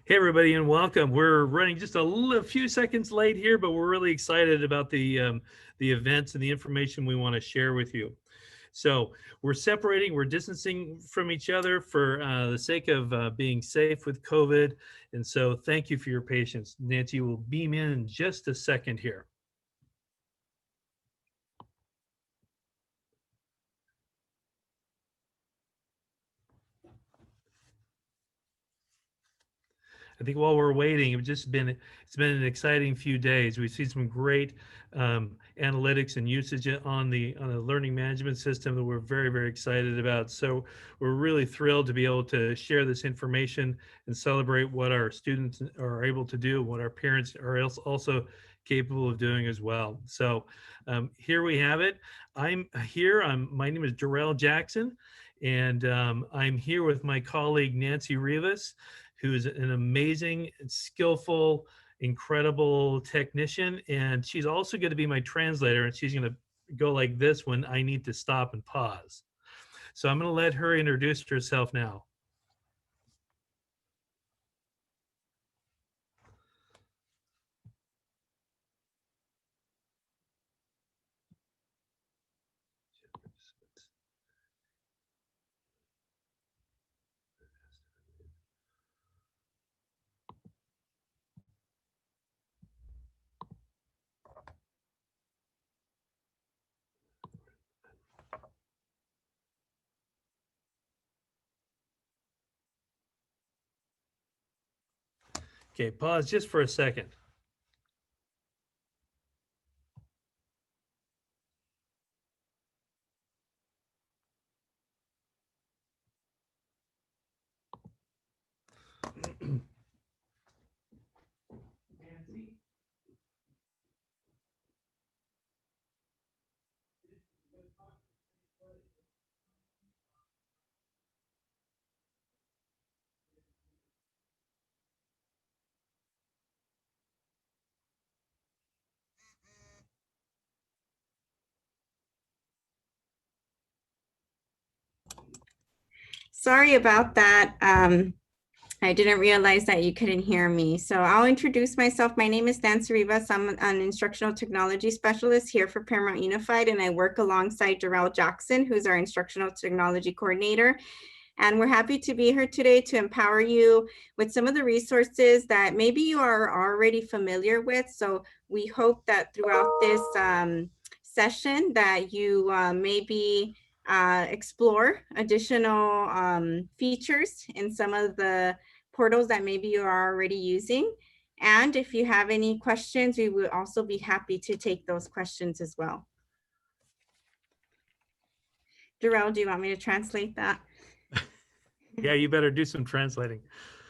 Hey, everybody, and welcome. We're running just a few seconds late here, but we're really excited about the events and the information we want to share with you. So we're separating, we're distancing from each other for the sake of being safe with COVID. And so thank you for your patience. Nancy will beam in just a second here. I think while we're waiting, it's been an exciting few days. We've seen some great analytics and usage on the learning management system that we're very excited about. So we're really thrilled to be able to share this information and celebrate what our students are able to do, what our parents are also capable of doing as well. So here we have it. I'm here. My name is Darrell Jackson, and I'm here with my colleague Nancy Rivas, who is an amazing, skillful, incredible technician. And she's also going to be my translator, and she's going to go like this when I need to stop and pause. So I'm going to let her introduce herself now. Okay, pause just for a second. Sorry about that. I didn't realize that you couldn't hear me. So I'll introduce myself. My name is Nancy Rivas. I'm an instructional technology specialist here for Paramount Unified, and I work alongside Darrell Jackson, who's our instructional technology coordinator. And we're happy to be here today to empower you with some of the resources that maybe you are already familiar with. So we hope that throughout this session that you maybe explore additional features in some of the portals that maybe you are already using. And if you have any questions, we will also be happy to take those questions as well. Darrell, do you want me to translate that? Yeah, you better do some translating.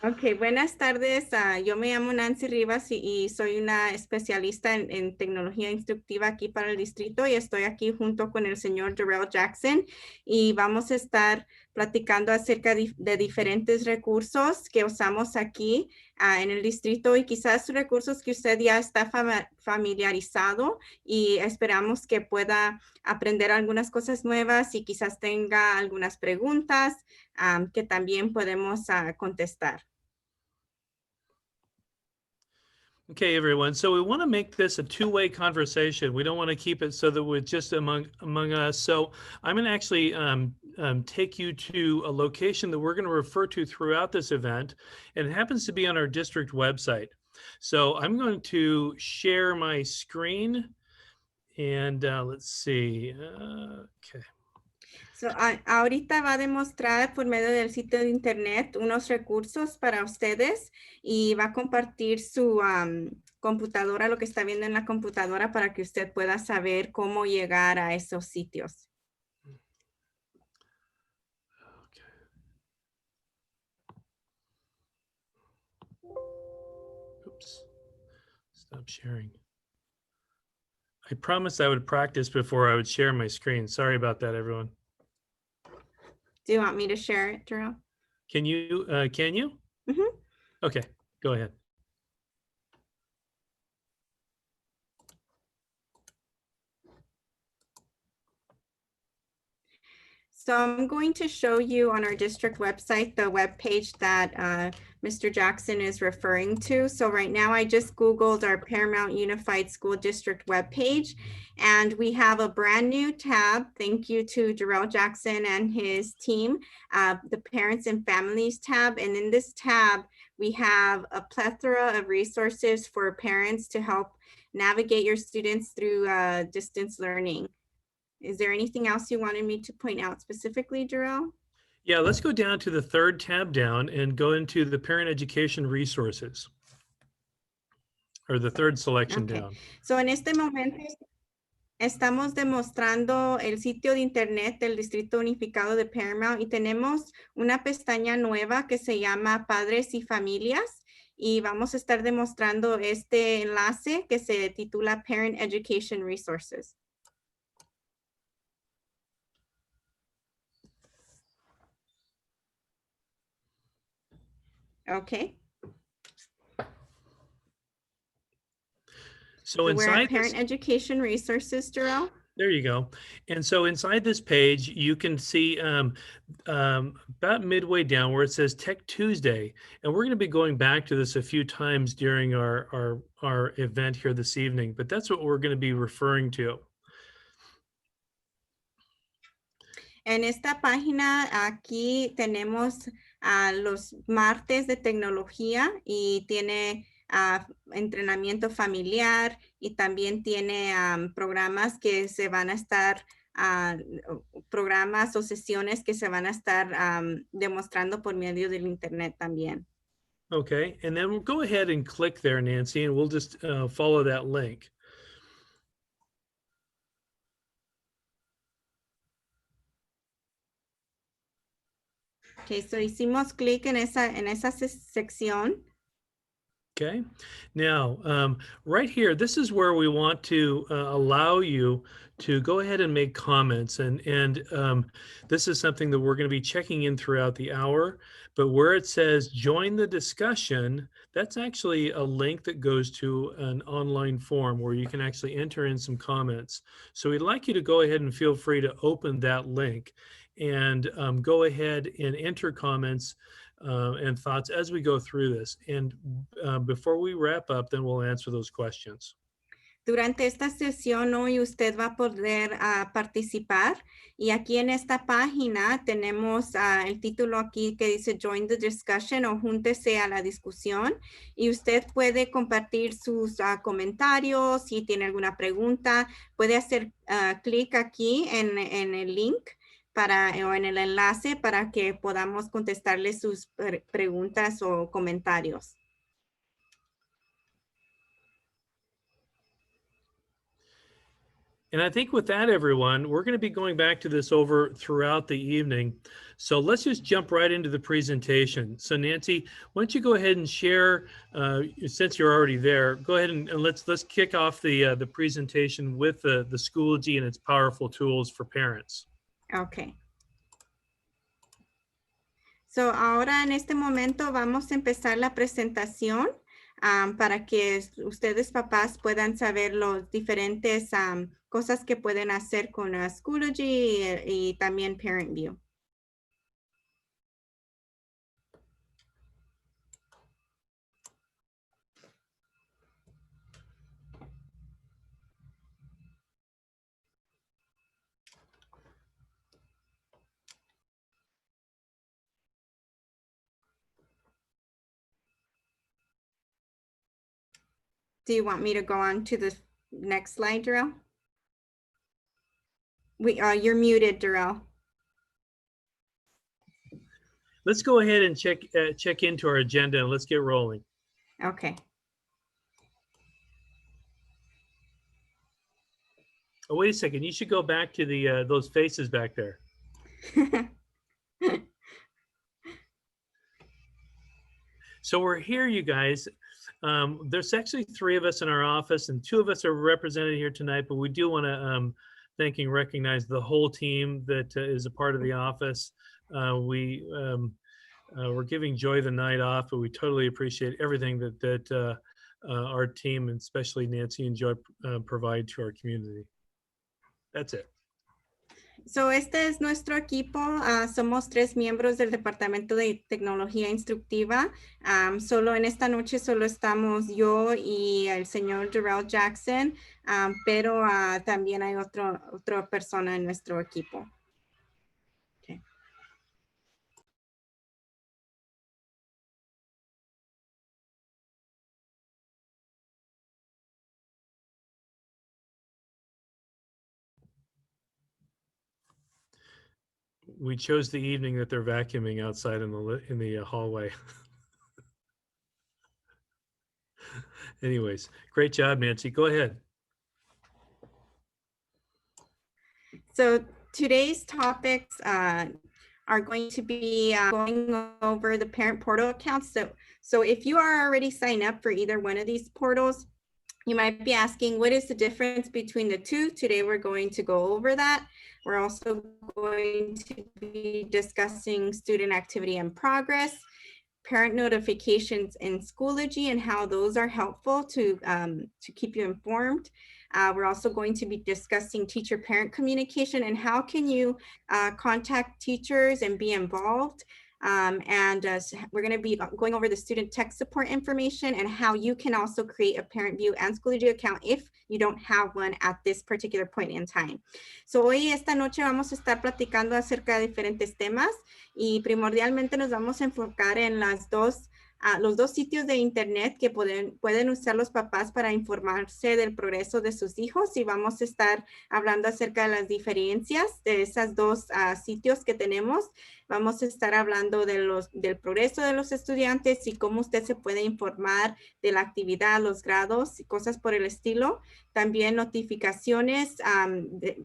Ok, buenas tardes. Yo me llamo Nancy Rivas y soy una especialista en tecnología instructiva aquí para el distrito y estoy aquí junto con el señor Darrell Jackson y vamos a estar platicando acerca de diferentes recursos que usamos aquí en el distrito y quizás recursos que usted ya está familiarizado y esperamos que pueda aprender algunas cosas nuevas y quizás tenga algunas preguntas que también podemos contestar. Okay, everyone. So we want to make this a two-way conversation. We don't want to keep it so that we're just among us. So I'm going to actually take you to a location that we're going to refer to throughout this event, and it happens to be on our district website. So I'm going to share my screen, and let's see. Okay. So, ahorita va a demostrar por medio del sitio de internet unos recursos para ustedes y va a compartir su computadora, lo que está viendo en la computadora para que usted pueda saber cómo llegar a esos sitios. Oops. Stop sharing. I promised I would practice before I would share my screen. Sorry about that, everyone. Do you want me to share it, Darrell? Can you? Mm-hmm. Okay, go ahead. So I'm going to show you on our district website, the web page that Mr. Jackson is referring to. So right now I just Googled our Paramount Unified School District webpage, and we have a brand new tab. Thank you to Jarrell Jackson and his team, the Parents and Families tab. And in this tab, we have a plethora of resources for parents to help navigate your students through distance learning. Is there anything else you wanted me to point out specifically, Jarrell? Yeah, let's go down to the third tab down and go into the parent education resources, or the third selection Okay. down. So en este momento estamos demostrando el sitio de internet del Distrito Unificado de Paramount y tenemos una pestaña nueva que se llama Padres y Familias y vamos a estar demostrando este enlace que se titula Parent Education Resources. Okay. So We're inside at Parent Education Resources, Jarrell. there you go. And so inside this page, you can see about midway down where it says Tech Tuesday. And we're going to be going back to this a few times during our event here this evening, but that's what we're going to be referring to. En esta página aquí tenemos los martes de tecnología y tiene entrenamiento familiar y también tiene programas que se van a estar, programas o sesiones que se van a estar demostrando por medio del internet también. Okay, and then we'll go ahead and click there, Nancy, and we'll just follow that link. Okay, so hicimos clic en esa sección. Okay, now right here, this is where we want to allow you to go ahead and make comments, and this is something that we're going to be checking in throughout the hour. But where it says join the discussion, that's actually a link that goes to an online form where you can actually enter in some comments. So we'd like you to go ahead and feel free to open that link and go ahead and enter comments and thoughts as we go through this. And before we wrap up, then we'll answer those questions. Durante esta sesión hoy usted va a poder participar y aquí en esta página tenemos el título aquí que dice Join the Discussion o Júntese a la discusión y usted puede compartir sus comentarios. Si tiene alguna pregunta, puede hacer clic aquí en el link o en el enlace para que podamos contestarle sus preguntas o comentarios. And I think with that, everyone, we're going to be going back to this over throughout the evening. So let's just jump right into the presentation. So Nancy, why don't you go ahead and share, since you're already there, go ahead and let's kick off the presentation with the Schoology and its powerful tools for parents. Okay. So ahora en este momento vamos a empezar la presentación para que ustedes papás puedan saber los diferentes cosas que pueden hacer con Schoology y también Parent View. Do you want me to go on to the next slide, Darrell? You're muted, Darrell. Let's go ahead and check into our agenda and let's get rolling. Okay. Oh, wait a second. You should go back to the those faces back there. So we're here, you guys. There's actually 3 of us in our office and 2 of us are represented here tonight, but we do want to thank and recognize the whole team that is a part of the office. We're giving Joy the night off, but we totally appreciate everything that our team, and especially Nancy and Joy, provide to our community. That's it. So este es nuestro equipo. Somos 3 miembros del Departamento de Tecnología Instructiva. Solo en esta noche solo estamos yo y el señor Darrell Jackson, pero también hay otra persona en nuestro equipo. Okay. We chose the evening that they're vacuuming outside in the hallway. Anyways, great job, Nancy. Go ahead. So today's topics are going to be going over the parent portal accounts. So if you are already signed up for either one of these portals, you might be asking, what is the difference between the two? Today, we're going to go over that. We're also going to be discussing student activity and progress, parent notifications in Schoology and how those are helpful to keep you informed. We're also going to be discussing teacher-parent communication and how can you contact teachers and be involved. We're going to be going over the student tech support information and how you can also create a parent view and Schoology account if you don't have one at this particular point in time. So hoy, esta noche, vamos a estar platicando acerca de diferentes temas y primordialmente nos vamos a enfocar en los dos sitios de internet que pueden usar los papás para informarse del progreso de sus hijos, y vamos a estar hablando acerca de las diferencias de esos dos sitios que tenemos. Vamos a estar hablando del progreso de los estudiantes y cómo usted se puede informar de la actividad, los grados y cosas por el estilo. También notificaciones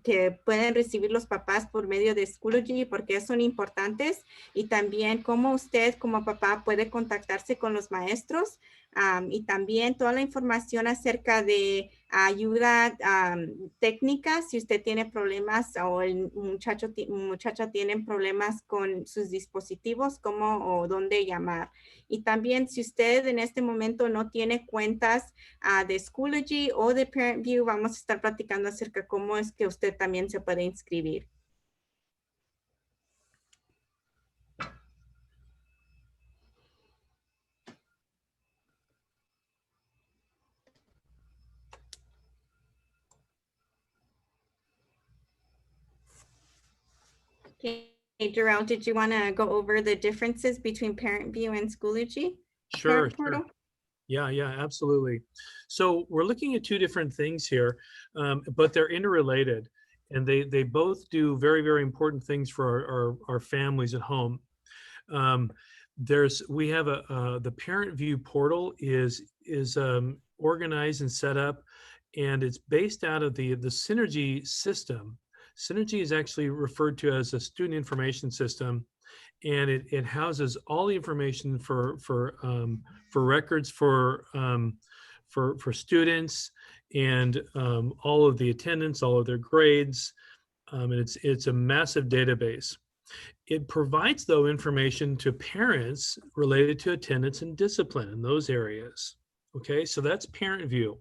que pueden recibir los papás por medio de Schoology, porque son importantes, y también cómo usted como papá puede contactarse con los maestros, y también toda la información acerca de ayuda técnica si usted tiene problemas o el muchacha tiene problemas con sus dispositivos, cómo o dónde llamar. Y también si usted en este momento no tiene cuentas de Schoology o de Parent View, vamos a estar platicando acerca de cómo es que usted también se puede inscribir. Okay, Darrell, did you want to go over the differences between Parent View and Schoology? Sure, Parent Portal? sure. Yeah, absolutely. So we're looking at two different things here, but they're interrelated, and they both do very, very important things for our families at home. We have the Parent View portal is organized and set up, and it's based out of the Synergy system. Synergy is actually referred to as a student information system, and it houses all the information for records for students, and all of the attendance, all of their grades, and it's a massive database. It provides, though, information to parents related to attendance and discipline in those areas. Okay, so that's Parent View.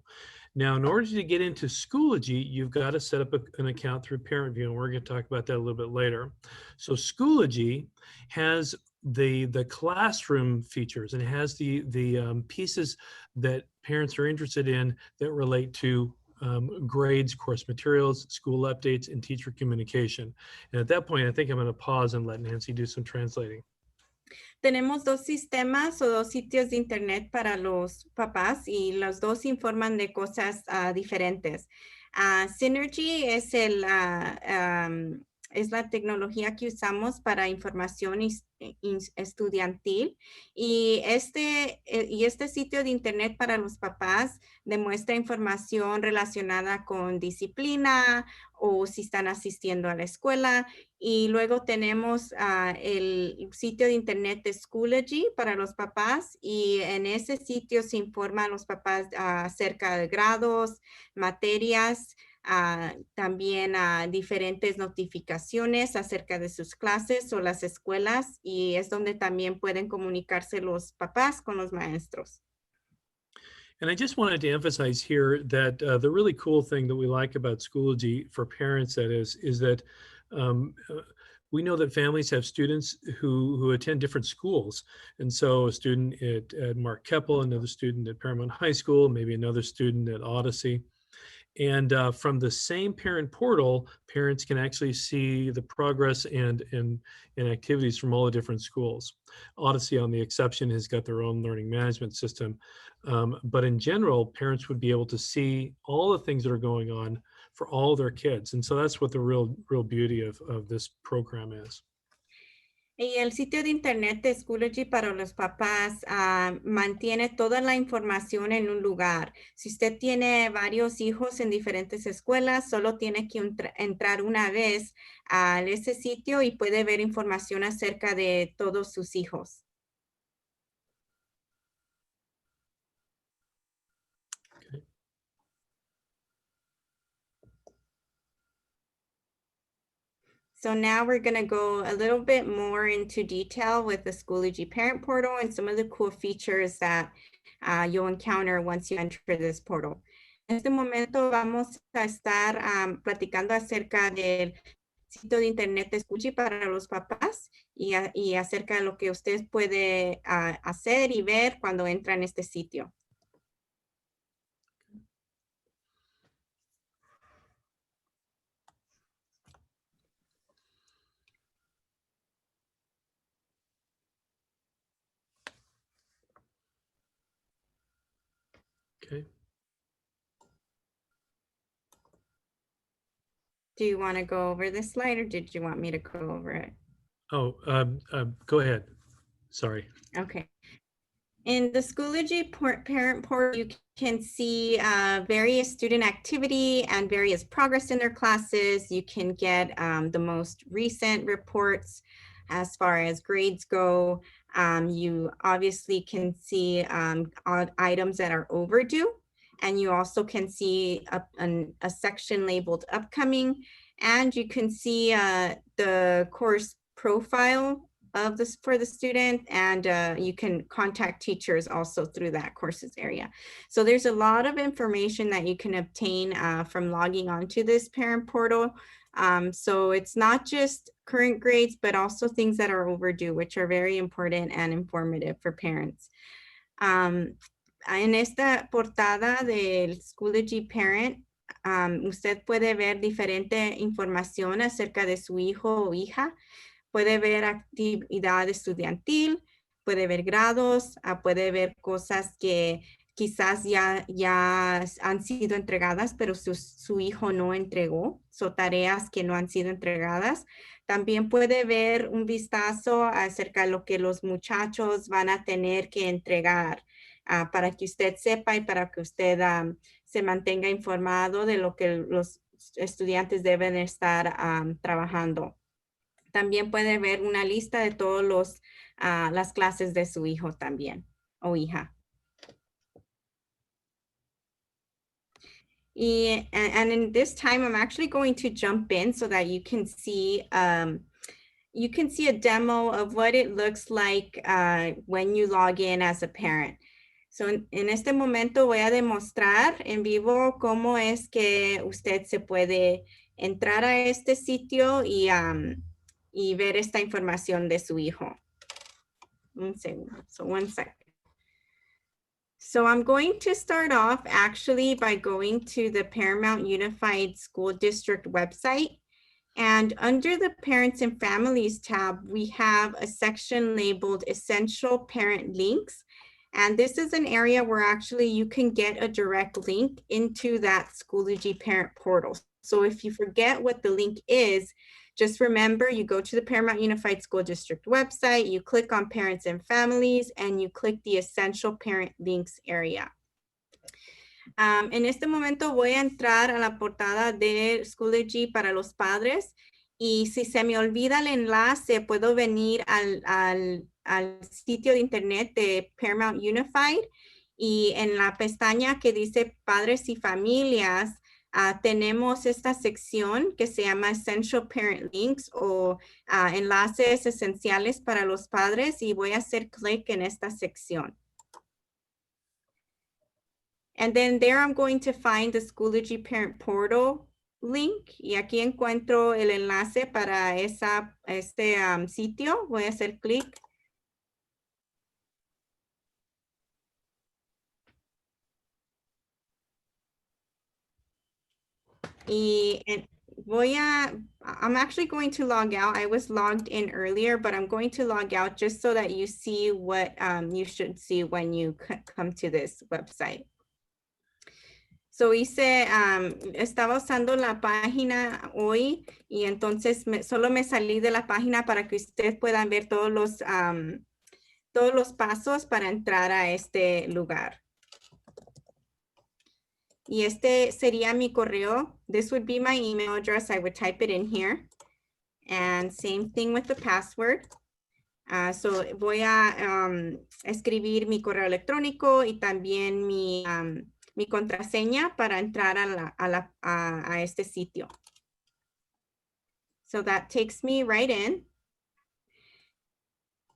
Now, in order to get into Schoology, you've got to set up an account through Parent View, and we're going to talk about that a little bit later. So Schoology has the classroom features, and it has the pieces that parents are interested in that relate to grades, course materials, school updates, and teacher communication. And at that point, I think I'm going to pause and let Nancy do some translating. Tenemos dos sistemas o dos sitios de internet para los papás, y los dos informan de cosas diferentes. Synergy es la tecnología que usamos para información estudiantil, y este sitio de internet para los papás demuestra información relacionada con disciplina o si están asistiendo a la escuela. Y luego tenemos el sitio de internet de Schoology para los papás, y en ese sitio se informa a los papás acerca de grados, materias, también diferentes notificaciones acerca de sus clases o las escuelas, y es donde también pueden comunicarse los papás con los maestros. And I just wanted to emphasize here that the really cool thing that we like about Schoology for parents, that is that we know that families have students who attend different schools. And so a student at Mark Keppel, another student at Paramount High School, maybe another student at Odyssey. And from the same parent portal, parents can actually see the progress and activities from all the different schools. Odyssey, on the exception, has got their own learning management system. But in general, parents would be able to see all the things that are going on for all their kids. And so that's what the real beauty of this program is. Y el sitio de internet de Schoology para los papás mantiene toda la información en un lugar. Si usted tiene varios hijos en diferentes escuelas, solo tiene que entrar una vez a ese sitio y puede ver información acerca de todos sus hijos. So now we're going to go a little bit more into detail with the Schoology parent portal and some of the cool features that you'll encounter once you enter this portal. En este momento vamos a estar platicando acerca del sitio de internet de Schoology para los papás y acerca de lo que usted puede hacer y ver cuando entra en este sitio. Okay. Do you want to go over this slide or did you want me to go over it? Oh, go ahead. Sorry. Okay. In the Schoology parent portal, you can see various student activity and various progress in their classes. You can get the most recent reports as far as grades go. You obviously can see items that are overdue, and you also can see a section labeled upcoming, and you can see the course profile of this for the student, and you can contact teachers also through that courses area. So there's a lot of information that you can obtain from logging onto this parent portal. So it's not just current grades, but also things that are overdue, which are very important and informative for parents. En esta portada del Schoology Parent, usted puede ver diferente información acerca de su hijo o hija. Puede ver actividad estudiantil, puede ver grados, puede ver cosas que quizás ya han sido entregadas, pero su hijo no entregó, son tareas que no han sido entregadas. También puede ver un vistazo acerca de lo que los muchachos van a tener que entregar para que usted sepa y para que usted se mantenga informado de lo que los estudiantes deben estar trabajando. También puede ver una lista de todas las clases de su hijo también o hija. And in this time, I'm actually going to jump in so that you can see a demo of what it looks like when you log in as a parent. So en este momento voy a demostrar en vivo cómo es que usted se puede entrar a este sitio y ver esta información de su hijo. Un segundo, so 1 second. So I'm going to start off actually by going to the Paramount Unified School District website. And under the Parents and Families tab, we have a section labeled Essential Parent Links. And this is an area where actually you can get a direct link into that Schoology parent portal. So if you forget what the link is, just remember you go to the Paramount Unified School District website, you click on Parents and Families, and you click the Essential Parent Links area. En este momento voy a entrar a la portada de Schoology para los padres y si se me olvida el enlace, puedo venir al sitio de internet de Paramount Unified y en la pestaña que dice Padres y Familias, tenemos esta sección que se llama Essential Parent Links o enlaces esenciales para los padres y voy a hacer clic en esta sección. And then there I'm going to find the Schoology parent portal link y aquí encuentro el enlace para este sitio. Voy a hacer clic. Y I'm actually going to log out. I was logged in earlier, but I'm going to log out just so that you see what you should see when you come to this website. So estaba usando la página hoy y entonces solo me salí de la página para que ustedes puedan ver todos los pasos para entrar a este lugar. Y este sería mi correo. This would be my email address. I would type it in here. And same thing with the password. So voy a escribir mi correo electrónico y también mi contraseña para entrar a este sitio. So that takes me right in.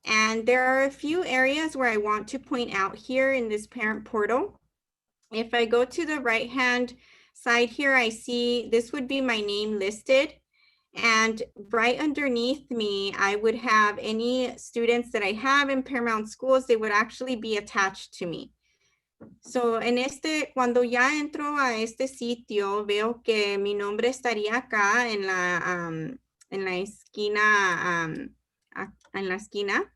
And there are a few areas where I want to point out here in this parent portal. If I go to the right-hand side here, I see this would be my name listed. And right underneath me, I would have any students that I have in Paramount Schools, they would actually be attached to me. So cuando ya entro a este sitio, veo que mi nombre estaría acá en la esquina, en la esquina.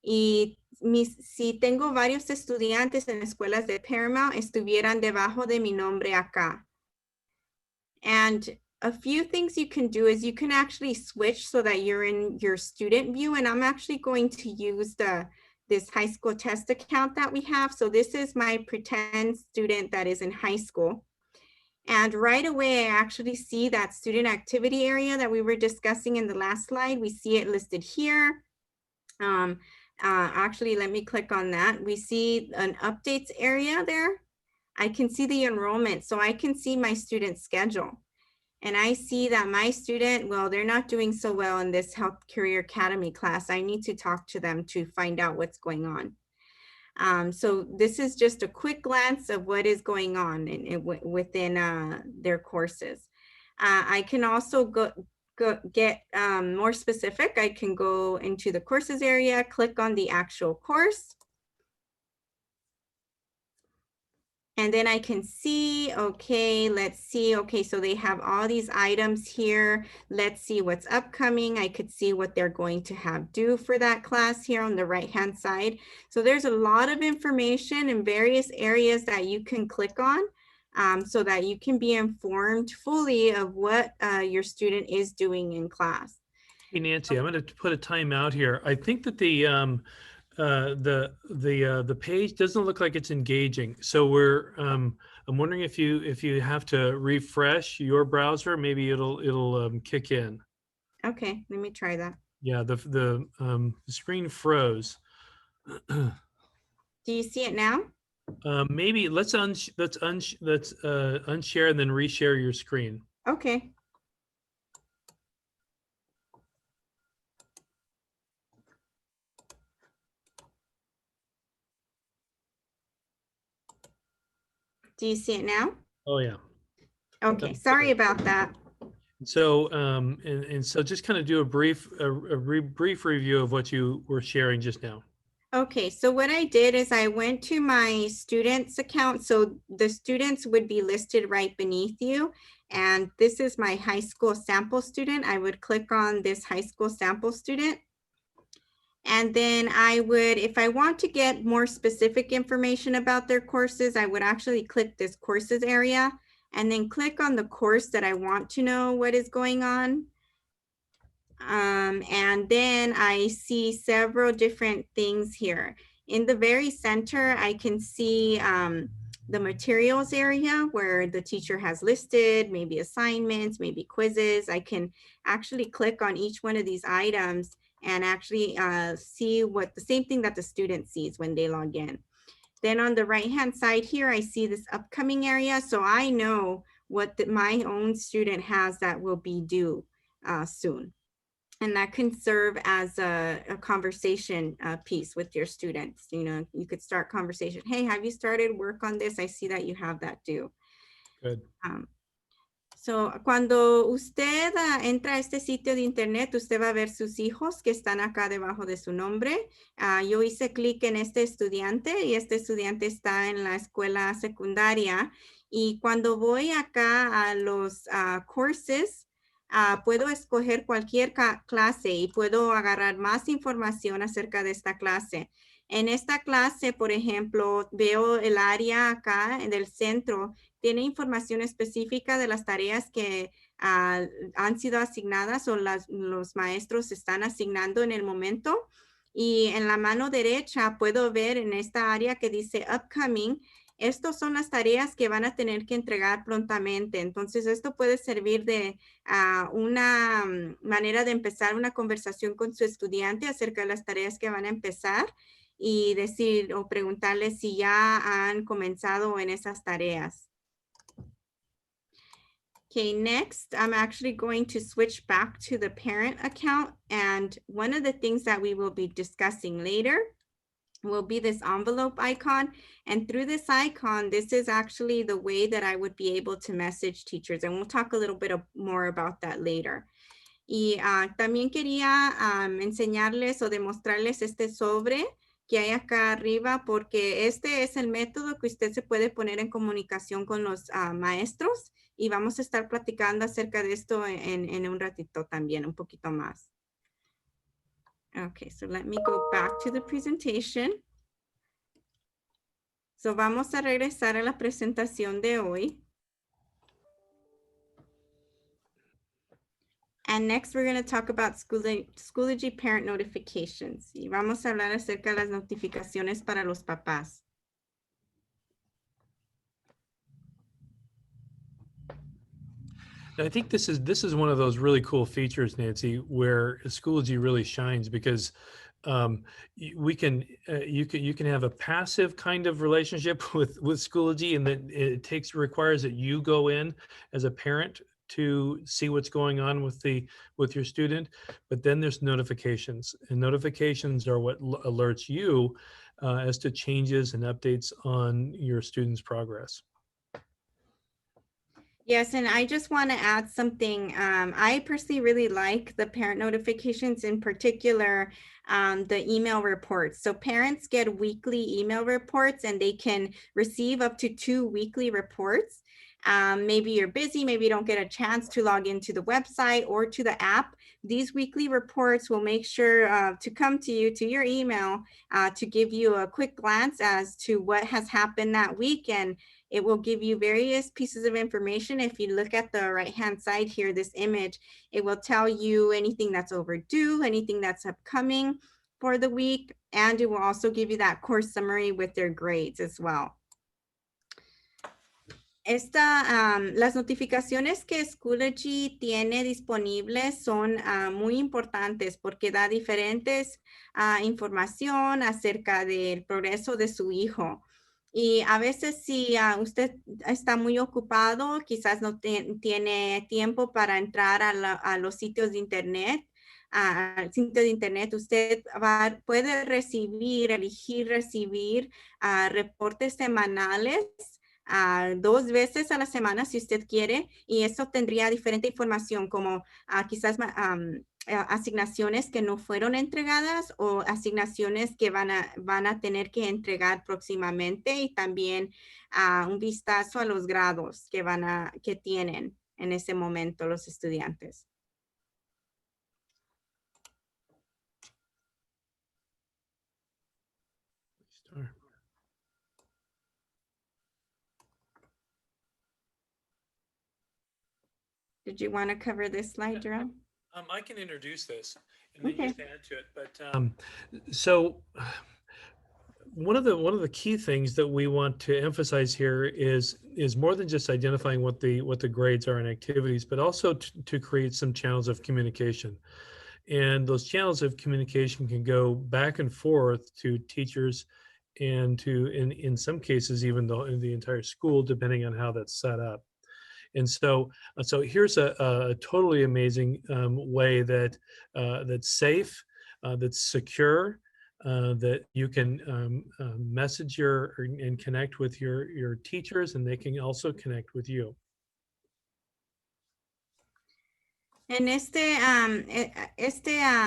Y si tengo varios estudiantes en escuelas de Paramount, estuvieran debajo de mi nombre acá. And a few things you can do is you can actually switch so that you're in your student view. And I'm actually going to use this high school test account that we have. So this is my pretend student that is in high school. And right away, I actually see that student activity area that we were discussing in the last slide. We see it listed here. Actually, let me click on that. We see an updates area there. I can see the enrollment, so I can see my student schedule. And I see that my student, well, they're not doing so well in this Health Career Academy class. I need to talk to them to find out what's going on. So this is just a quick glance of what is going on within their courses. I can also get more specific. I can go into the courses area, click on the actual course. And then I can see, okay, let's see. Okay, so they have all these items here. Let's see what's upcoming. I could see what they're going to have due for that class here on the right-hand side. So there's a lot of information in various areas that you can click on so that you can be informed fully of what your student is doing in class. Hey, Nancy, I'm going to put a timeout here. I think that the page doesn't look like it's engaging. So I'm wondering if you have to refresh your browser, maybe it'll kick in. Okay, let me try that. Yeah, the screen froze. Do you see it now? Maybe let's unshare and then reshare your screen. Okay. Do you see it now? Oh yeah. Okay, sorry about that. So so just kind of do a brief review of what you were sharing just now. Okay, so what I did is I went to my students account. So the students would be listed right beneath you. And this is my high school sample student. I would click on this high school sample student. And then I would, if I want to get more specific information about their courses, I would actually click this courses area and then click on the course that I want to know what is going on. And then I see several different things here. In the very center, I can see the materials area where the teacher has listed maybe assignments, maybe quizzes. I can actually click on each one of these items and actually see what the same thing that the student sees when they log in. Then on the right-hand side here, I see this upcoming area. So I know what my own student has that will be due soon. And that can serve as a conversation piece with your students. You know, you could start conversation. Hey, have you started work on this? I see that you have that due. Good. So, cuando usted entra a este sitio de internet, usted va a ver sus hijos que están acá debajo de su nombre. Yo hice clic en este estudiante y este estudiante está en la escuela secundaria. Y cuando voy acá a los courses, puedo escoger cualquier clase y puedo agarrar más información acerca de esta clase. En esta clase, por ejemplo, veo el área acá del centro, tiene información específica de las tareas que han sido asignadas o los maestros están asignando en el momento. Y en la mano derecha puedo ver en esta área que dice upcoming, estas son las tareas que van a tener que entregar prontamente. Entonces, esto puede servir de una manera de empezar una conversación con su estudiante acerca de las tareas que van a empezar y decir o preguntarles si ya han comenzado en esas tareas. Okay, next, I'm actually going to switch back to the parent account. And one of the things that we will be discussing later will be this envelope icon. And through this icon, this is actually the way that I would be able to message teachers. And we'll talk a little bit more about that later. Y también quería enseñarles o demostrarles este sobre que hay acá arriba, porque este es el método que usted se puede poner en comunicación con los maestros y vamos a estar platicando acerca de esto en un ratito también, un poquito más. Okay, so let me go back to the presentation. So vamos a regresar a la presentación de hoy. And next we're going to talk about Schoology parent notifications. Y vamos a hablar acerca de las notificaciones para los papás. I think this is one of those really cool features, Nancy, where Schoology really shines because we can you can have a passive kind of relationship with Schoology, and that it requires that you go in as a parent to see what's going on with your student. But then there's notifications, and notifications are what alerts you as to changes and updates on your student's progress. Yes, and I just want to add something. I personally really like the parent notifications, in particular, the email reports. So parents get weekly email reports and they can receive up to 2 weekly reports. Maybe you're busy, maybe you don't get a chance to log into the website or to the app. These weekly reports will make sure to come to you, to your email, to give you a quick glance as to what has happened that week, and it will give you various pieces of information. If you look at the right-hand side here, this image, it will tell you anything that's overdue, anything that's upcoming for the week, and it will also give you that course summary with their grades as well. Las notificaciones que Schoology tiene disponibles son muy importantes porque da diferentes información acerca del progreso de su hijo. Y a veces si usted está muy ocupado, quizás no tiene tiempo para entrar a los sitios de internet, al sitio de internet, usted puede elegir recibir reportes semanales 2 veces a la semana si usted quiere, y eso tendría diferente información como quizás asignaciones que no fueron entregadas o asignaciones que van a tener que entregar próximamente, y también un vistazo a los grados que tienen en ese momento los estudiantes. Did you want to cover this slide, Jerome? I can introduce this and then just add to it. But so one of the key things that we want to emphasize here is more than just identifying what the grades are and activities, but also to create some channels of communication. And those channels of communication can go back and forth to teachers and to in some cases even the entire school, depending on how that's set up. And so here's a totally amazing way that's safe, that's secure, that you can message and connect with your teachers, and they can also connect with you. En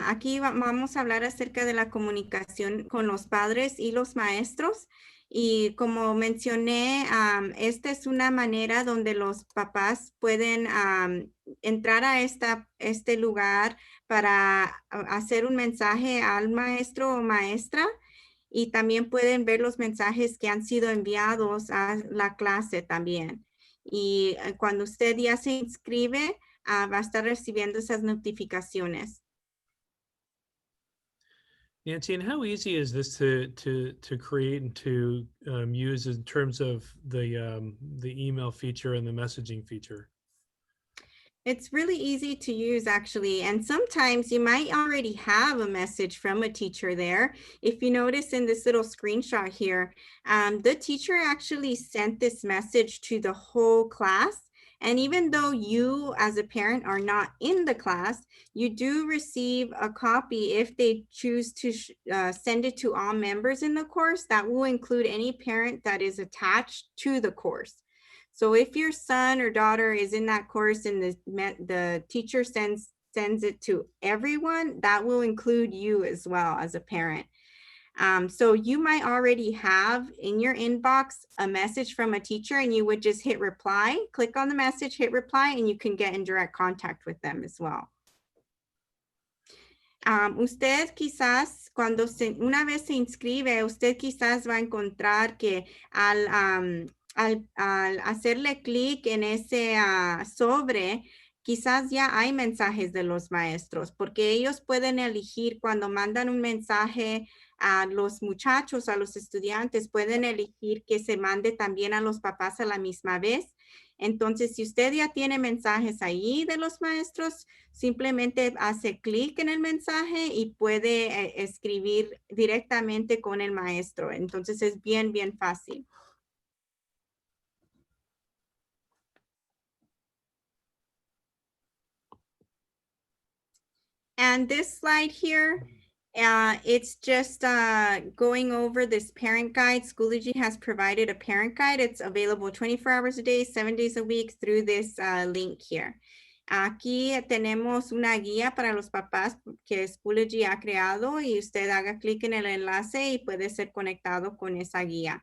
aquí vamos a hablar acerca de la comunicación con los padres y los maestros. Y como mencioné, esta es una manera donde los papás pueden entrar a este lugar para hacer un mensaje al maestro o maestra. Y también pueden ver los mensajes que han sido enviados a la clase también. Y cuando usted ya se inscribe, va a estar recibiendo esas notificaciones. Nancy, and how easy is this to create and to use in terms of the email feature and the messaging feature? It's really easy to use actually, and sometimes you might already have a message from a teacher there. If you notice in this little screenshot here, the teacher actually sent this message to the whole class. And even though you as a parent are not in the class, you do receive a copy if they choose to send it to all members in the course. That will include any parent that is attached to the course. So if your son or daughter is in that course and the teacher sends it to everyone, that will include you as well as a parent. So you might already have in your inbox a message from a teacher and you would just hit reply, click on the message, hit reply, and you can get in direct contact with them as well. Usted quizás una vez se inscribe, usted quizás va a encontrar que al hacerle clic en ese sobre, quizás ya hay mensajes de los maestros, porque ellos pueden elegir cuando mandan un mensaje a los muchachos, a los estudiantes, pueden elegir que se mande también a los papás a la misma vez. Entonces, si usted ya tiene mensajes ahí de los maestros, simplemente hace clic en el mensaje y puede escribir directamente con el maestro. Entonces, es bien, bien fácil. And this slide here, it's just going over this parent guide. Schoology has provided a parent guide. It's available 24 hours a day, 7 days a week through this link here. Aquí tenemos una guía para los papás que Schoology ha creado y usted haga clic en el enlace y puede ser conectado con esa guía.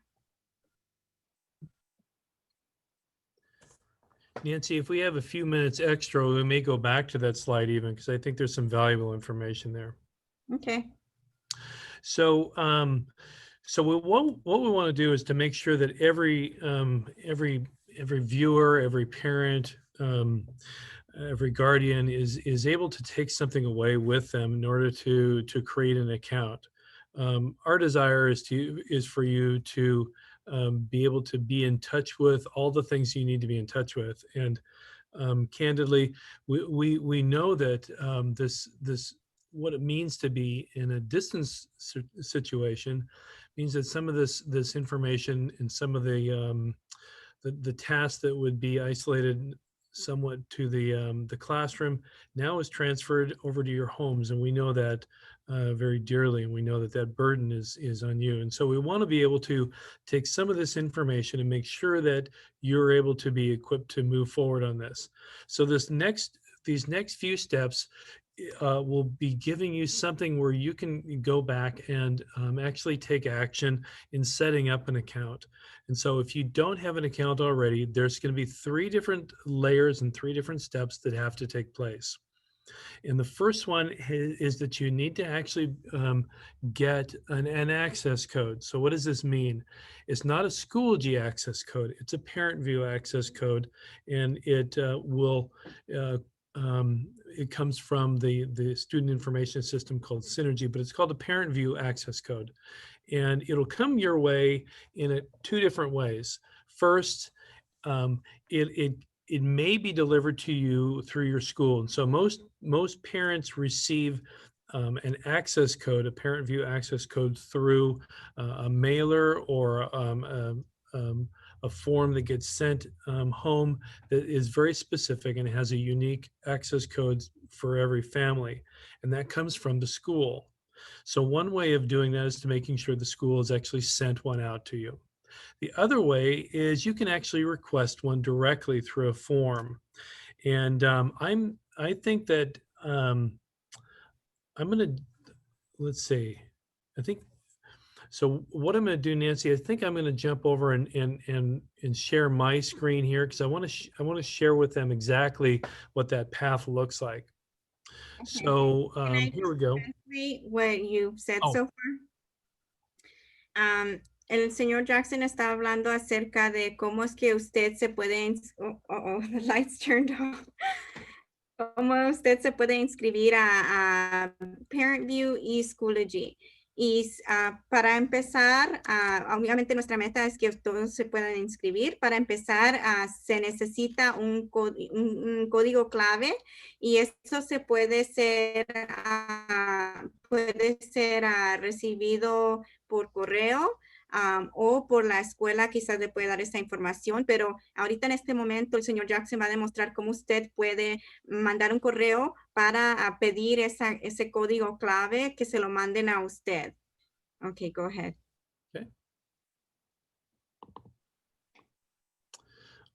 Nancy, if we have a few minutes extra, we may go back to that slide even because I think there's some valuable information there. Okay. So, what we want to do is to make sure that every viewer, every parent, every guardian is able to take something away with them in order to create an account. Our desire is for you to be able to be in touch with all the things you need to be in touch with. And candidly, we know that this what it means to be in a distance situation means that some of this information and some of the tasks that would be isolated somewhat to the classroom now is transferred over to your homes, and we know that very dearly, and we know that that burden is on you. And so we want to be able to take some of this information and make sure that you're able to be equipped to move forward on this. So these next few steps will be giving you something where you can go back and actually take action in setting up an account. And so if you don't have an account already, there's going to be 3 different layers and 3 different steps that have to take place. And the first one is that you need to actually get an access code. So what does this mean? It's not a Schoology access code. It's a parent view access code, and it it comes from the student information system called Synergy, but it's called a parent view access code. And it'll come your way in 2 different ways. First, it may be delivered to you through your school. And so most parents receive an access code, a parent view access code through a mailer or a form that gets sent home that is very specific and has a unique access code for every family. And that comes from the school. So one way of doing that is to making sure the school has actually sent one out to you. The other way is you can actually request one directly through a form. And I think that I'm gonna, let's see. I think so. What I'm gonna do, Nancy, I think I'm gonna jump over and share my screen here because I want to share with them exactly what that path looks like. Okay. So Can I here just we go. translate what you've said Oh, so far? El señor Jackson está hablando acerca de cómo es que usted se puede, the lights turned off. Cómo usted se puede inscribir a ParentView y Schoology. Y para empezar, obviamente nuestra meta es que todos se puedan inscribir. Para empezar, se necesita un código clave y eso se puede ser, recibido por correo. O por la escuela quizás le puede dar esa información, pero ahorita en este momento el señor Jackson va a demostrar cómo usted puede mandar un correo para pedir ese código clave que se lo manden a usted. Ok, go ahead. okay.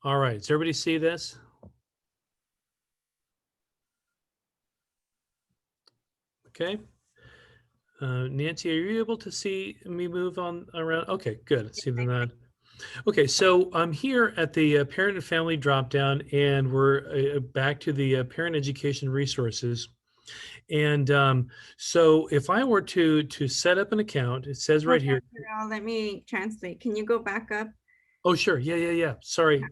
All right. Does everybody see this? Okay. Nancy, are you able to see me move on around? Okay, good. See them that. Okay, so I'm here at the parent and family dropdown, and we're back to the parent education resources. And so if I were to set up an account, it says right here. Let me translate. Can you go back up? Oh, sure. Yeah. Sorry.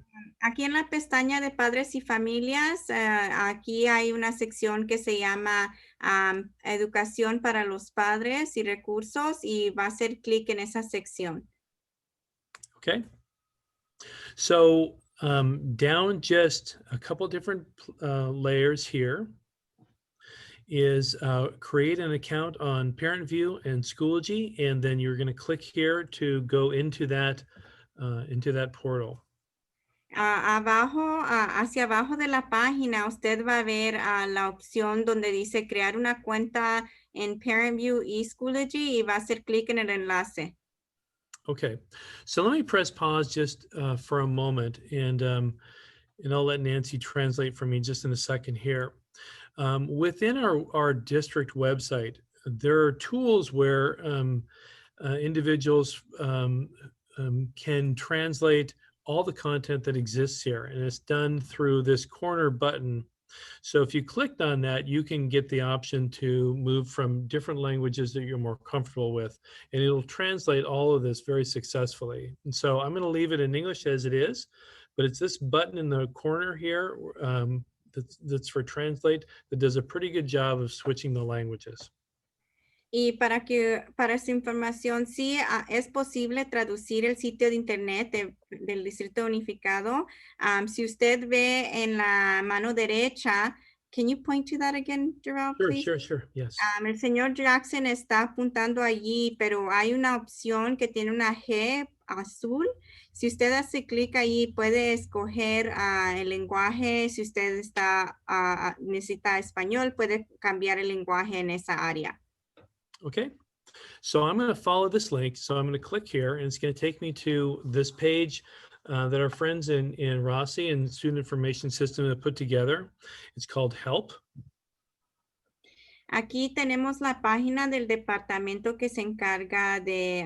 Aquí en la pestaña de padres y familias, aquí hay una sección que se llama Educación para los padres y recursos y va a hacer clic en esa sección. Okay. So down just a couple different layers here is create an account on ParentView and Schoology, and then you're going to click here to go into that portal. Abajo, hacia abajo de la página, usted va a ver la opción donde dice crear una cuenta en ParentView y Schoology y va a hacer clic en el enlace. Okay, so let me press pause just for a moment, and I'll let Nancy translate for me just in a second here. Within our district website, there are tools where individuals can translate all the content that exists here, and it's done through this corner button. So if you clicked on that, you can get the option to move from different languages that you're more comfortable with, and it'll translate all of this very successfully. And so I'm going to leave it in English as it is, but it's this button in the corner here that's for translate that does a pretty good job of switching the languages. Y para su información, sí, es posible traducir el sitio de internet del Distrito Unificado. Si usted ve en la mano derecha, can you point to that again, Jarrell, please? Sure, yes. El señor Jackson está apuntando allí, pero hay una opción que tiene una G azul. Si usted hace clic ahí, puede escoger el lenguaje. Si usted necesita español, puede cambiar el lenguaje en esa área. Okay, so I'm going to follow this link. So I'm going to click here, and it's going to take me to this page that our friends in Rossi and Student Information System have put together. It's called Help. Aquí tenemos la página del departamento que se encarga de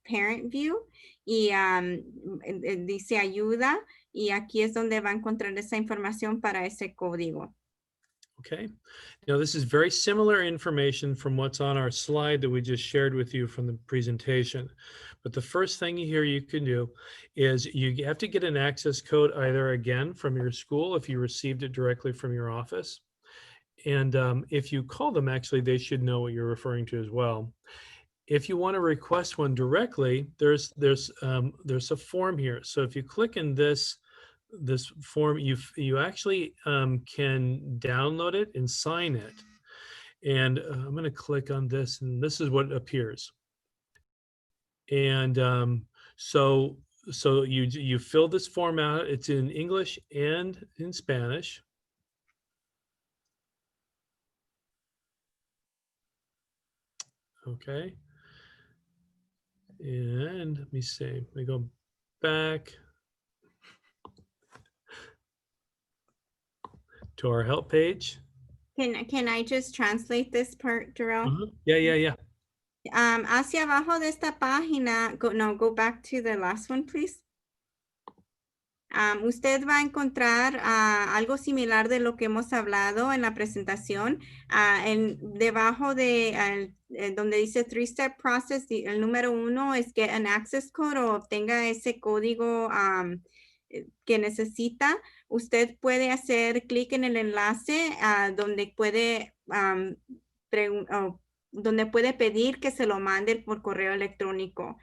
ParentView y dice ayuda, y aquí es donde va a encontrar esa información para ese código. Okay, now this is very similar information from what's on our slide that we just shared with you from the presentation. But the first thing here you can do is you have to get an access code either again from your school if you received it directly from your office. And if you call them, actually, they should know what you're referring to as well. If you want to request one directly, there's a form here. So if you click in this form, you actually can download it and sign it. And I'm going to click on this, and this is what appears. And so you fill this form out. It's in English and in Spanish. Okay. And let me see, let me go back. to our help page. Can I just translate this part, Darrell? Yeah. Hacia abajo de esta página, go back to the last one, please. Usted va a encontrar algo similar de lo que hemos hablado en la presentación. Debajo de donde dice three-step process, el número 1 es get an access code o obtenga ese código que necesita. Usted puede hacer clic en el enlace donde donde puede pedir que se lo mande por correo electrónico.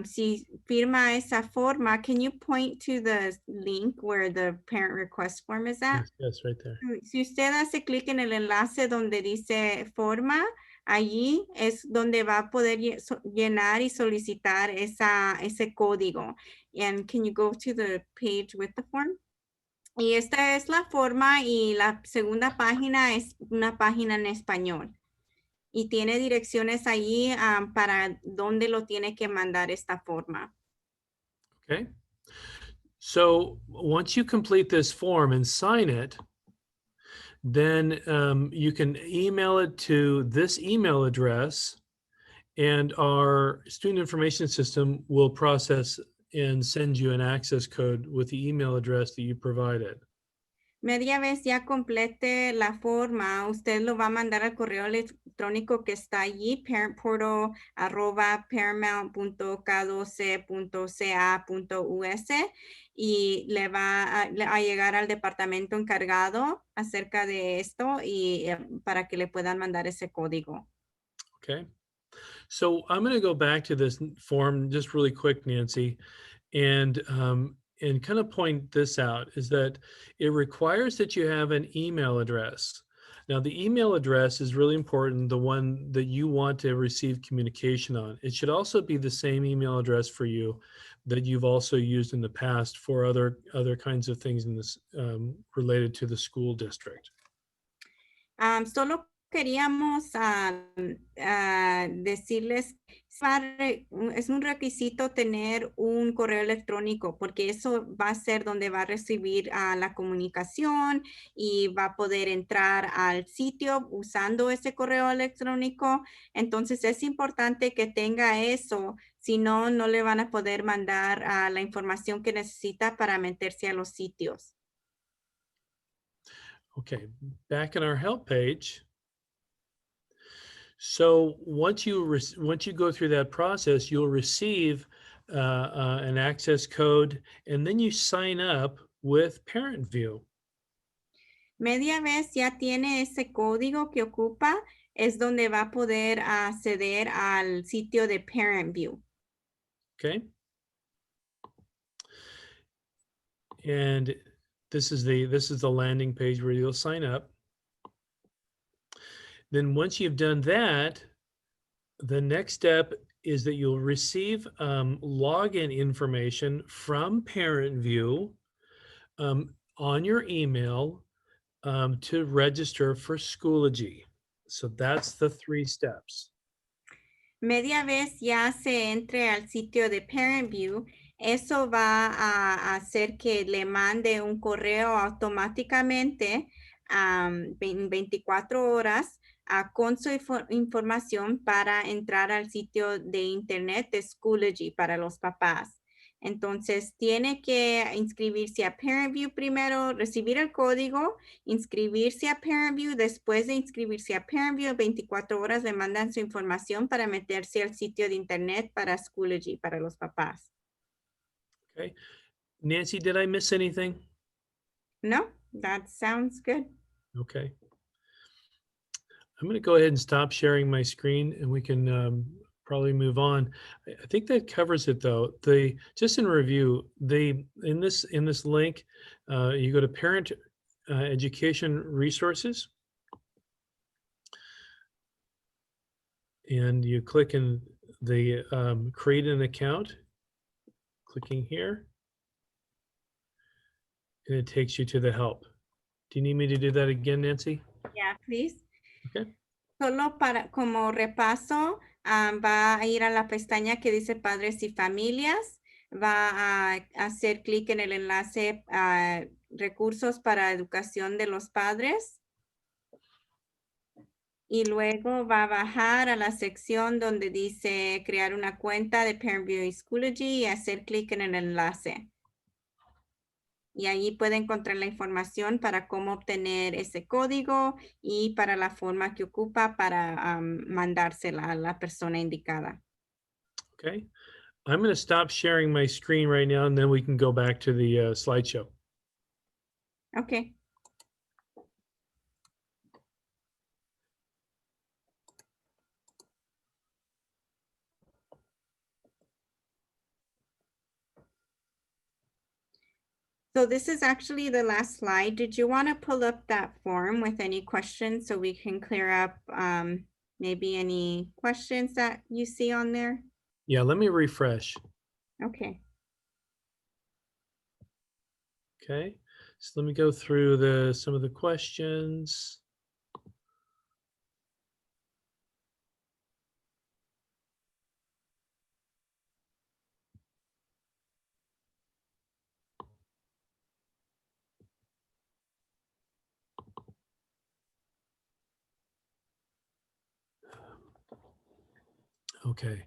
Si firma esa forma, can you point to the link where the parent request form is at? Yes, right there. Si usted hace clic en el enlace donde dice forma, allí es donde va a poder llenar y solicitar ese código. And can you go to the page with the form? Y esta es la forma y la segunda página es una página en español. Y tiene direcciones allí para dónde lo tiene que mandar esta forma. Okay. So once you complete this form and sign it, then you can email it to this email address, and our student information system will process and send you an access code with the email address that you provided. Media vez ya complete la forma, usted lo va a mandar al correo electrónico que está allí, parentportal@paramount.k12.ca.us, y le va a llegar al departamento encargado acerca de esto y para que le puedan mandar ese código. Okay. So I'm going to go back to this form just really quick, Nancy, and kind of point this out, is that it requires that you have an email address. Now, the email address is really important, the one that you want to receive communication on. It should also be the same email address for you that you've also used in the past for other kinds of things in this related to the school district. Solo queríamos decirles, es un requisito tener un correo electrónico porque eso va a ser donde va a recibir la comunicación y va a poder entrar al sitio usando ese correo electrónico. Entonces es importante que tenga eso, si no, no le van a poder mandar la información que necesita para meterse a los sitios. Okay, back in our help page. So once you go through that process, you'll receive an access code, and then you sign up with Parent View. Media vez ya tiene ese código que ocupa, es donde va a poder acceder al sitio de Parent View. Okay. And this is the landing page where you'll sign up. Then once you've done that, the next step is that you'll receive login information from Parent View on your email to register for Schoology. So that's the 3 steps. Media vez ya se entre al sitio de Parent View, eso va a hacer que le mande un correo automáticamente en 24 horas con su información para entrar al sitio de internet de Schoology para los papás. Entonces, tiene que inscribirse a Parent View primero, recibir el código, inscribirse a Parent View. Después de inscribirse a Parent View, 24 horas le mandan su información para meterse al sitio de internet para Schoology, para los papás. Okay. Nancy, did I miss anything? No, that sounds good. Okay. I'm going to go ahead and stop sharing my screen, and we can probably move on. I think that covers it, though. Just in review, in this link, you go to Parent Education Resources, and you click in the Create an Account. Clicking here, and it takes you to the help. Do you need me to do that again, Nancy? Yeah, please. Okay. Solo como repaso, va a ir a la pestaña que dice Padres y Familias, va a hacer clic en el enlace recursos para educación de los padres. Y luego va a bajar a la sección donde dice crear una cuenta de Parent View y Schoology y hacer clic en el enlace. Y allí puede encontrar la información para cómo obtener ese código y para la forma que ocupa para mandársela a la persona indicada. Okay. I'm going to stop sharing my screen right now, and then we can go back to the slideshow. Ok. So this is actually the last slide. Did you want to pull up that form with any questions so we can clear up maybe any questions that you see on there? Yeah, let me refresh. Okay. Okay. So let me go through some of the questions. Okay.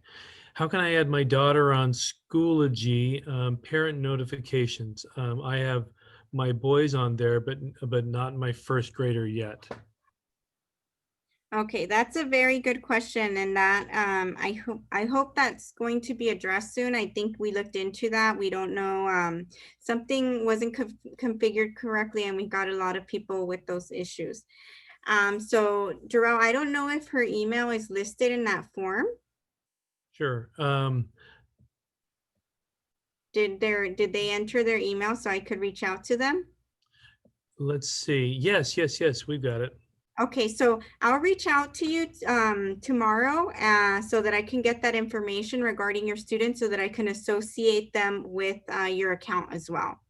How can I add my daughter on Schoology parent notifications? I have my boys on there, but not my first grader yet. Okay, that's a very good question, and that I hope that's going to be addressed soon. I think we looked into that. We don't know, something wasn't configured correctly, and we got a lot of people with those issues. So Jarrell, I don't know if her email is listed in that form. Sure. Did they enter their email so I could reach out to them? Let's see. Yes, we've got it. Okay, so I'll reach out to you tomorrow so that I can get that information regarding your students so that I can associate them with your account as well.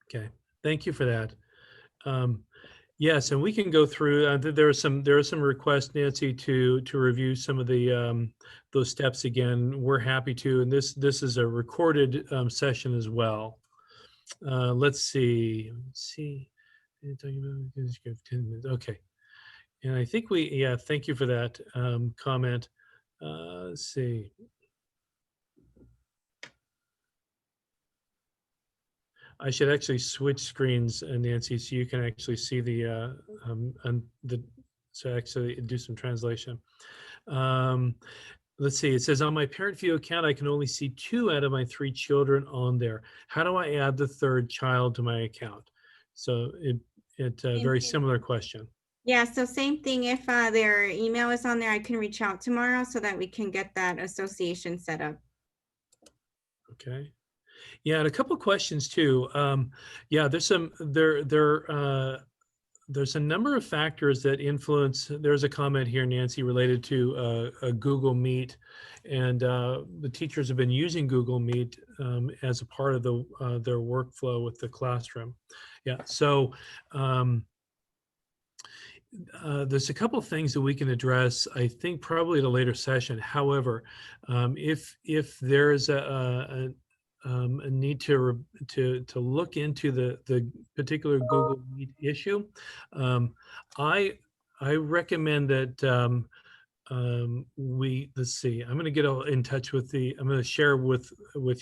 Okay. Thank you for that. Yes, and we can go through. There are some requests, Nancy, to review some of the those steps again. We're happy to, and this is a recorded session as well. Let's see. Okay, and I think thank you for that comment. Let's see. I should actually switch screens, Nancy, so you can actually see so actually do some translation. Let's see, it says on my parent view account, I can only see 2 out of my 3 children on there. How do I add the 3rd child to my account? So it's a very similar question. Yeah, so same thing. If their email is on there, I can reach out tomorrow so that we can get that association set up. Okay. Yeah, and a couple of questions too. Yeah, there's a number of factors that influence. There's a comment here, Nancy, related to a Google Meet, and the teachers have been using Google Meet as a part of their workflow with the classroom. Yeah, so there's a couple of things that we can address, I think, probably at a later session. However, if there's a need to look into the particular Google Meet issue, I recommend that let's see. I'm going to get in touch with I'm going to share with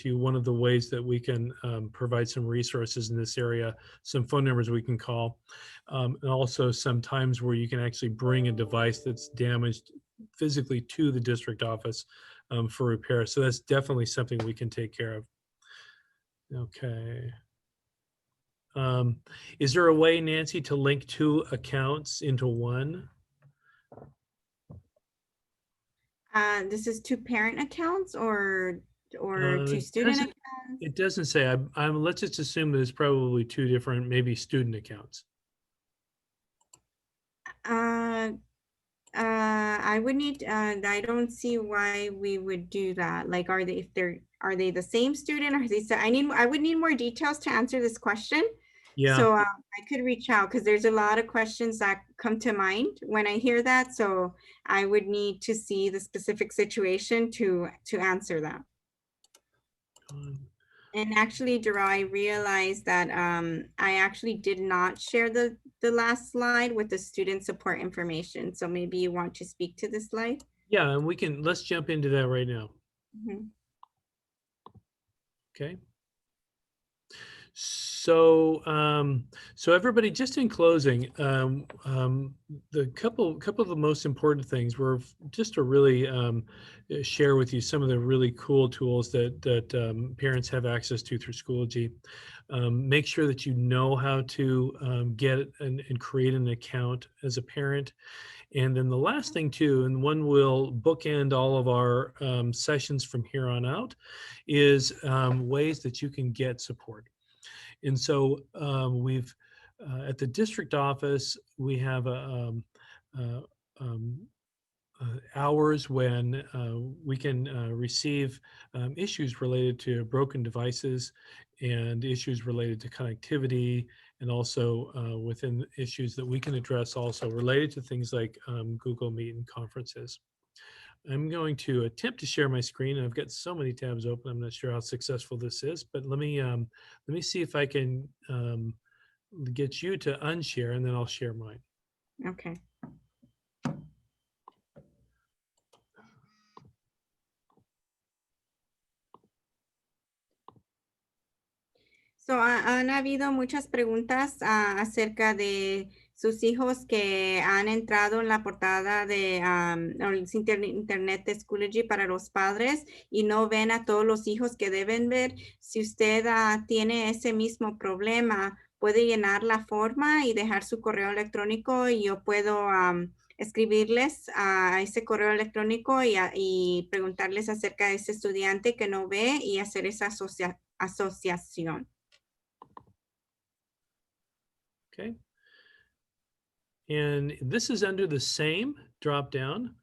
you one of the ways that we can provide some resources in this area, some phone numbers we can call, and also some times where you can actually bring a device that's damaged physically to the district office for repair. So that's definitely something we can take care of. Okay. Is there a way, Nancy, to link 2 accounts into one? This is 2 parent accounts or 2 student accounts? It doesn't say. Let's just assume that it's probably 2 different, maybe student accounts. I would need, I don't see why we would do that. Like, are they the same student or I would need more details to answer this question. Yeah. So I could reach out because there's a lot of questions that come to mind when I hear that. So I would need to see the specific situation to answer that. And actually, Jerome, I realized that I actually did not share the last slide with the student support information. So maybe you want to speak to the slide? Yeah, and let's jump into that right now. Mhm. Okay. So everybody, just in closing, the couple of the most important things were just to really share with you some of the really cool tools that parents have access to through Schoology. Make sure that you know how to get and create an account as a parent. And then the last thing too, and one will bookend all of our sessions from here on out, is ways that you can get support. And so we've at the district office, we have uh, um, hours when we can receive issues related to broken devices and issues related to connectivity, and also within issues that we can address also related to things like Google Meet and conferences. I'm going to attempt to share my screen. I've got so many tabs open. I'm not sure how successful this is, but let me see if I can get you to unshare, and then I'll share mine. Okay. So, han habido muchas preguntas acerca de sus hijos que han entrado en la portada de el internet de Schoology para los padres y no ven a todos los hijos que deben ver. Si usted tiene ese mismo problema, puede llenar la forma y dejar su correo electrónico y yo puedo escribirles a ese correo electrónico y preguntarles acerca de ese estudiante que no ve y hacer esa asociación. Okay. And this is under the same drop down.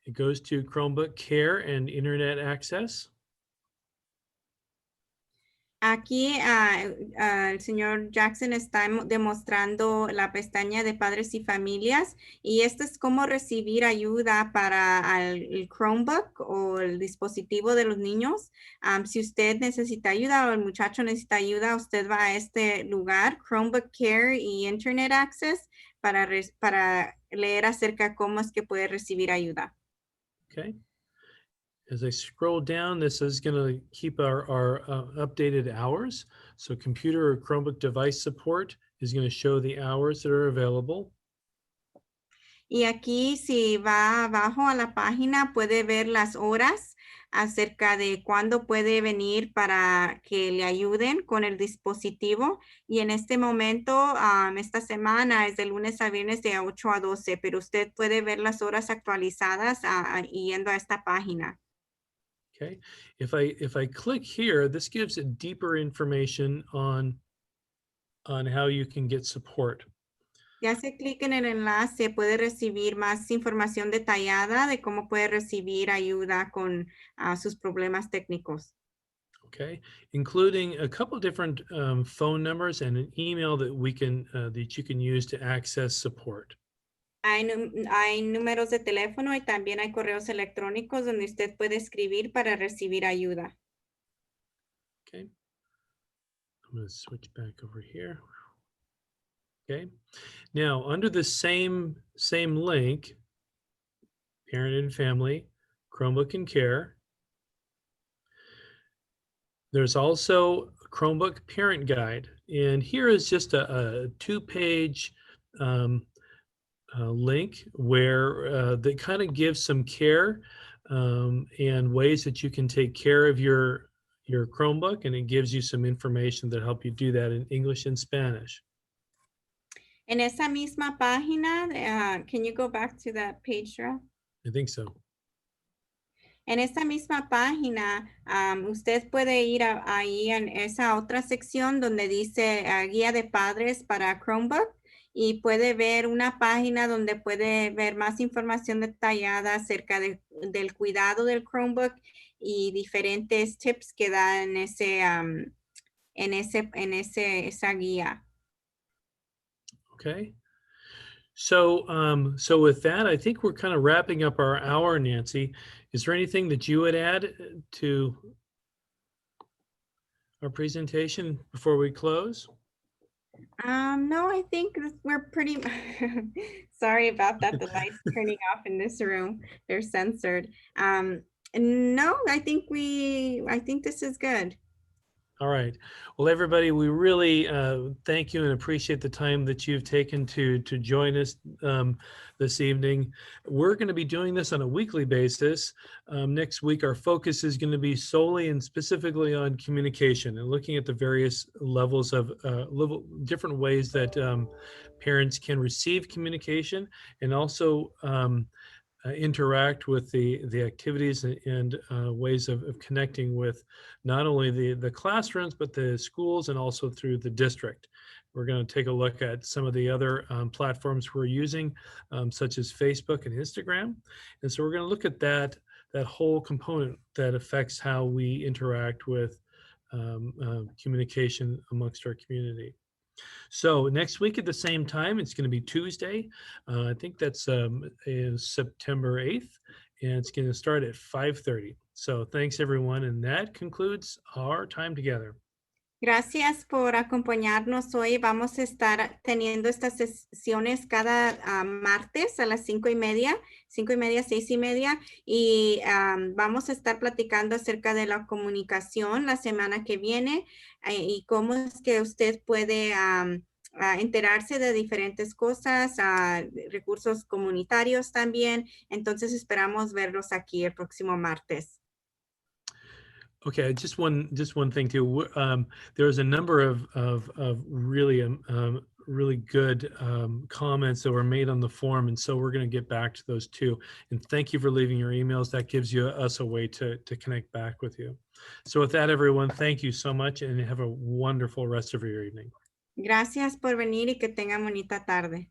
It goes to Chromebook Care and Internet Access. Aquí el señor Jackson está demostrando la pestaña de padres y familias y esto es cómo recibir ayuda para el Chromebook o el dispositivo de los niños. Si usted necesita ayuda o el muchacho necesita ayuda, usted va a este lugar, Chromebook Care y Internet Access, para leer acerca cómo es que puede recibir ayuda. Okay. As I scroll down, this is going to keep our updated hours. So computer or Chromebook device support is going to show the hours that are available. Y aquí si va abajo a la página puede ver las horas acerca de cuándo puede venir para que le ayuden con el dispositivo. Y en este momento, esta semana es de lunes a viernes de 8 a 12, pero usted puede ver las horas actualizadas yendo a esta página. Okay. If I click here, this gives it deeper information on how you can get support. Si hace clic en el enlace, puede recibir más información detallada de cómo puede recibir ayuda con sus problemas técnicos. Okay, including a couple of different phone numbers and an email that we can that you can use to access support. Hay números de teléfono y también hay correos electrónicos donde usted puede escribir para recibir ayuda. Okay, I'm going to switch back over here. Okay, now under the same link, parent and family, Chromebook and Care, there's also a Chromebook Parent Guide, and here is just a two-page link where that kind of gives some care and ways that you can take care of your Chromebook, and it gives you some information that help you do that in English and Spanish. En esa misma página, can you go back to that page, Cheryl? I think so. En esa misma página, usted puede ir ahí en esa otra sección donde dice guía de padres para Chromebook y puede ver una página donde puede ver más información detallada acerca del cuidado del Chromebook y diferentes tips que da en esa guía. Okay. So, so with that, I think we're kind of wrapping up our hour, Nancy. Is there anything that you would add to our presentation before we close? No, I think we're pretty, sorry about that. The lights turning off in this room. They're censored. No, I think this is good. All right. Well, everybody, we really thank you and appreciate the time that you've taken to join us this evening. We're going to be doing this on a weekly basis. Next week, our focus is going to be solely and specifically on communication and looking at the various levels of different ways that parents can receive communication and also interact with the activities and ways of connecting with not only the classrooms, but the schools and also through the district. We're going to take a look at some of the other platforms we're using, such as Facebook and Instagram. And so we're going to look at that whole component that affects how we interact with communication amongst our community. So next week at the same time, it's going to be Tuesday. I think that's is September 8th, and it's going to start at 5:30. So thanks everyone, and that concludes our time together. Gracias por acompañarnos hoy. Vamos a estar teniendo estas sesiones cada martes a las 5:30, 5:30, 6:30, y vamos a estar platicando acerca de la comunicación la semana que viene y cómo es que usted puede enterarse de diferentes cosas, recursos comunitarios también. Entonces esperamos verlos aquí el próximo martes. Okay, just one thing too. There's a number of really really good comments that were made on the form, and so we're going to get back to those too. And thank you for leaving your emails. That gives us a way to connect back with you. So with that, everyone, thank you so much, and have a wonderful rest of your evening. Gracias por venir y que tengan bonita tarde.